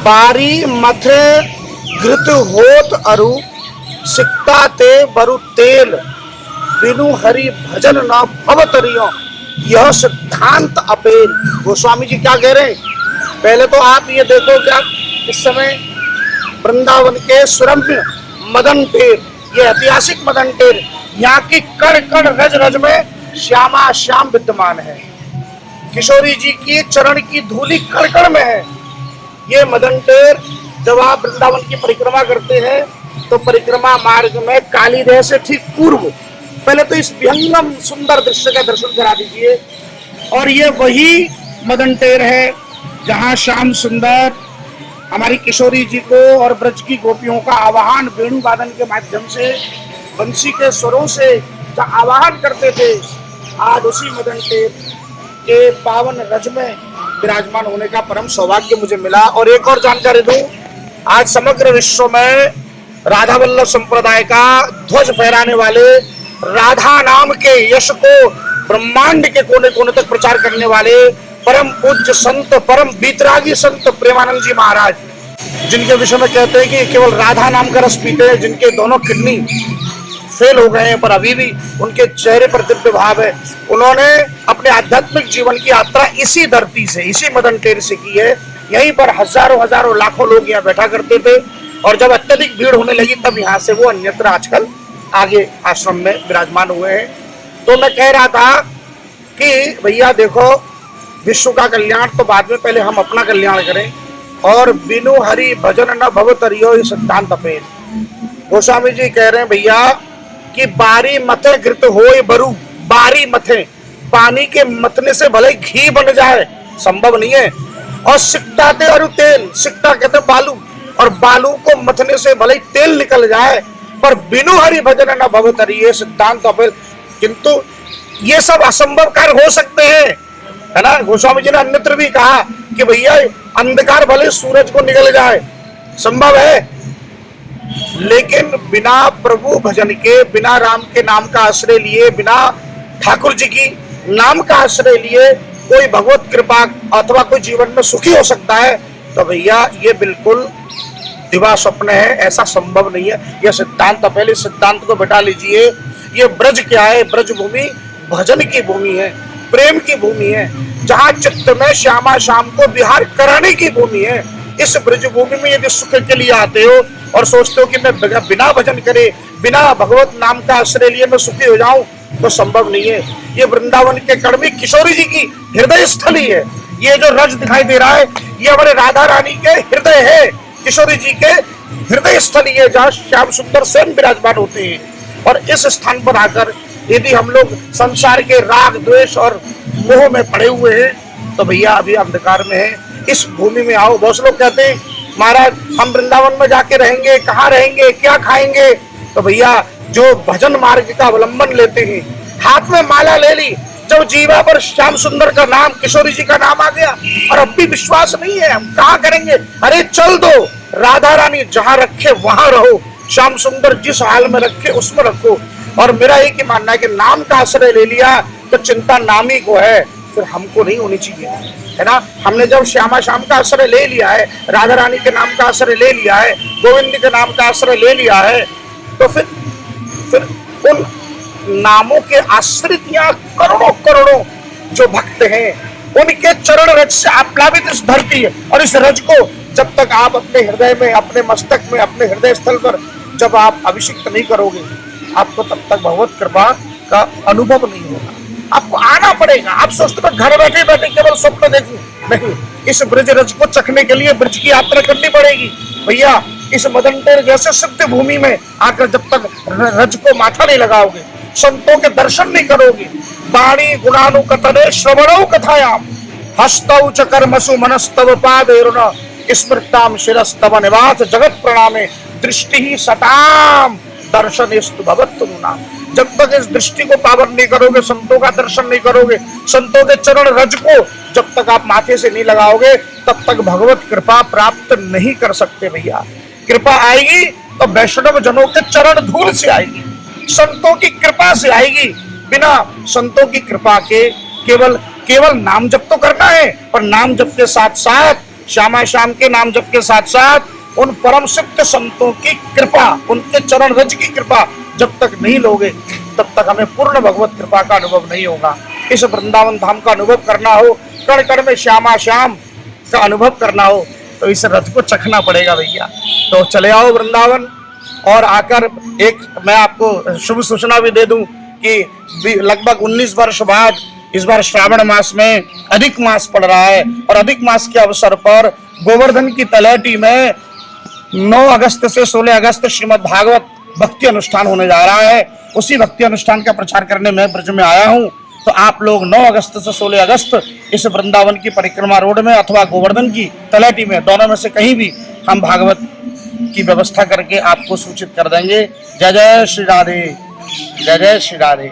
बारी मथे घृत होत अरु सिक्ता ते बरु तेल बिनु हरि भजन न भवतरियो यह सिद्धांत अपेल। गोस्वामी जी क्या कह रहे हैं? पहले तो आप ये देखो कि आप इस समय वृंदावन के सुरम्य मदन टेर, ये ऐतिहासिक मदन टेर, यहाँ की कण कण रज रज में श्यामा श्याम विद्यमान है। किशोरी जी की चरण की धूलि कण कण में है। ये मदन टेर जब आप वृंदावन की परिक्रमा करते हैं तो परिक्रमा मार्ग में काली देह से ठीक पूर्व पहले तो इस विहंगम सुंदर दृश्य का दर्शन करा दीजिए। और ये वही मदन टेर है जहां श्याम सुंदर हमारी किशोरी जी को और ब्रज की गोपियों का आवाहन वेणु वादन के माध्यम से बंसी के स्वरों से आवाहन करते थे। आज उसी मदन टेर के पावन रज में विराजमान होने का परम सौभाग्य मुझे मिला। और एक और जानकारी दूं, आज समग्र विश्व में राधा वल्लभ संप्रदाय का ध्वज फहराने वाले, राधा नाम के यश को ब्रह्मांड के कोने कोने तक प्रचार करने वाले परम पूज्य संत, परम बीतरागी संत प्रेमानंद जी महाराज, जिनके विषय में कहते हैं कि केवल राधा नाम का रस पीते हैं, जिनके दोनों किडनी फेल हो गए हैं पर अभी भी उनके चेहरे पर दिव्य भाव है। उन्होंने अपने आध्यात्मिक जीवन की यात्रा इसी धरती से, इसी मदन टेर से की है। यहीं पर हजारों हजारों लाखों लोग यहाँ बैठा करते थे और जब अत्यधिक भीड़ होने लगी तब यहाँ से वो अन्यत्र आजकल आगे आश्रम में विराजमान हुए हैं। तो मैं कह रहा था कि भैया देखो, विश्व का कल्याण तो बाद में, पहले हम अपना कल्याण करें। और बिनु हरि भजन न भवतरियो ये सिद्धांत अपेल। गोस्वामी जी कह रहे हैं भैया कि बारी मथे घृत होए बरु, बारी मथे, पानी के मथने से भले घी बन जाए संभव नहीं है। और सिक्ता ते अरु तेल, सिक्ता कहते बालू, और बालू को मथने से भले तेल निकल जाए पर बिनु हरि भजन न भवतरि ये सिद्धांत अपेल। किंतु ये सब असंभव कार्य हो सकते हैं, है ना। गोस्वामी जी ने अन्यत्र भी कहा कि भैया अंधकार भले सूरज को निकल जाए संभव है, लेकिन बिना प्रभु भजन के, बिना राम के नाम का आश्रय लिए, बिना ठाकुर जी की नाम का आश्रय लिए कोई भगवत कृपा अथवा कोई जीवन में सुखी हो सकता है? तो भैया ये बिल्कुल दिवा स्वप्न है, ऐसा संभव नहीं है। यह सिद्धांत, पहले सिद्धांत को बैठा लीजिए। ये ब्रज क्या है? ब्रज भूमि भजन की भूमि है, प्रेम की भूमि है, जहाँ चित्त में श्यामा श्याम को विहार कराने की भूमि है। इस ब्रज भूमि में यदि सुख के लिए आते हो और सोचते हो कि मैं बिना भजन करे, बिना भगवत नाम का आश्रय लिए मैं सुखी हो जाऊं, तो संभव नहीं है। ये वृंदावन के कड़वी किशोरी जी की हृदय स्थली है। ये जो रज दिखाई दे रहा है ये हमारे राधा रानी के हृदय है, किशोरी जी के हृदय स्थली है, जहाँ श्याम सुंदर स्वयं विराजमान होते हैं। और इस स्थान पर आकर यदि हम लोग संसार के राग द्वेष और मोह में पड़े हुए हैं तो भैया अभी अंधकार में है। इस भूमि में आओ। बहुत लोग कहते हैं महाराज हम वृंदावन में जाके रहेंगे, कहाँ रहेंगे, क्या खाएंगे? तो भैया जो भजन मार्ग का अवलंबन लेते हैं, हाथ में माला ले ली, जब जीवा पर श्याम सुंदर का नाम, किशोरी जी का नाम आ गया और अब भी विश्वास नहीं है, हम कहाँ करेंगे? अरे चल दो, राधा रानी जहाँ रखे वहां रहो, श्याम सुंदर जिस हाल में रखे उसमें रखो। और मेरा एक ही मानना है कि नाम का आश्रय ले लिया तो चिंता नामी को है, फिर हमको नहीं होनी चाहिए, है ना। हमने जब श्यामा श्याम का आश्रय ले लिया है, राधा रानी के नाम का आश्रय ले लिया है, गोविंद के नाम का आश्रय ले लिया है, तो फिर उन नामों के आश्रित यहाँ करोड़ों करोड़ों जो भक्त हैं, उनके चरण रज से आप्लावित इस धरती है। और इस रज को जब तक आप अपने हृदय में, अपने मस्तक में, अपने हृदय स्थल पर जब आप अभिषिक्त नहीं करोगे, आपको तब तक भगवत कृपा का अनुभव नहीं होगा। आपको आना पड़ेगा। आप सोचते हो घर बैठे बैठे केवल स्वप्न देखूं, नहीं, इस ब्रज रज को चखने के लिए ब्रज की यात्रा करनी पड़ेगी भैया। इस मदन टेर जैसे सिद्ध भूमि में आकर जब तक रज को माथा नहीं लगाओगे, संतों के दर्शन नहीं करोगे, वाणी गुणानुकथने श्रवणौ कथायाम हस्तौ च कर्मसु मनस्तव पादेरुन स्मृताम शिरस्तव निवास जगत प्रणामे दृष्टि ही सताम दर्शनेस्तु भवत्तु नाम। जब तक इस दृष्टि को पावन नहीं करोगे, संतों का दर्शन नहीं करोगे, संतों के चरण रज को जब तक आप माथे से नहीं लगाओगे, तब तक भगवत कृपा प्राप्त नहीं कर सकते भैया। कृपा आएगी तो वैष्णव जनों के चरण धूल से आएगी, संतों की कृपा से आएगी। बिना संतों की कृपा के केवल नाम जप तो करना है, पर नाम जप के साथ साथ श्यामा श्याम के नाम जप के साथ साथ उन परम सिद्ध संतों की कृपा, उनके चरण रज की कृपा जब तक नहीं लोगे तब तक हमें पूर्ण भगवत कृपा का अनुभव नहीं होगा। इस वृंदावन धाम का अनुभव करना हो, कण कण में श्यामा श्याम का अनुभव करना हो तो इस रथ को चखना पड़ेगा भैया। तो चले आओ वृंदावन। और आकर एक मैं आपको शुभ सूचना भी दे दूं कि लगभग 19 वर्ष बाद इस बार श्रावण मास में अधिक मास पड़ रहा है और अधिक मास के अवसर पर गोवर्धन की तलहटी में 9 अगस्त से 16 अगस्त श्रीमद् भागवत भक्ति अनुष्ठान होने जा रहा है। उसी भक्ति अनुष्ठान का प्रचार करने मैं ब्रज में आया हूं। तो आप लोग 9 अगस्त से 16 अगस्त इस वृंदावन की परिक्रमा रोड में अथवा गोवर्धन की तलहटी में, दोनों में से कहीं भी हम भागवत की व्यवस्था करके आपको सूचित कर देंगे। जय जय श्री राधे, जय जय श्री राधे।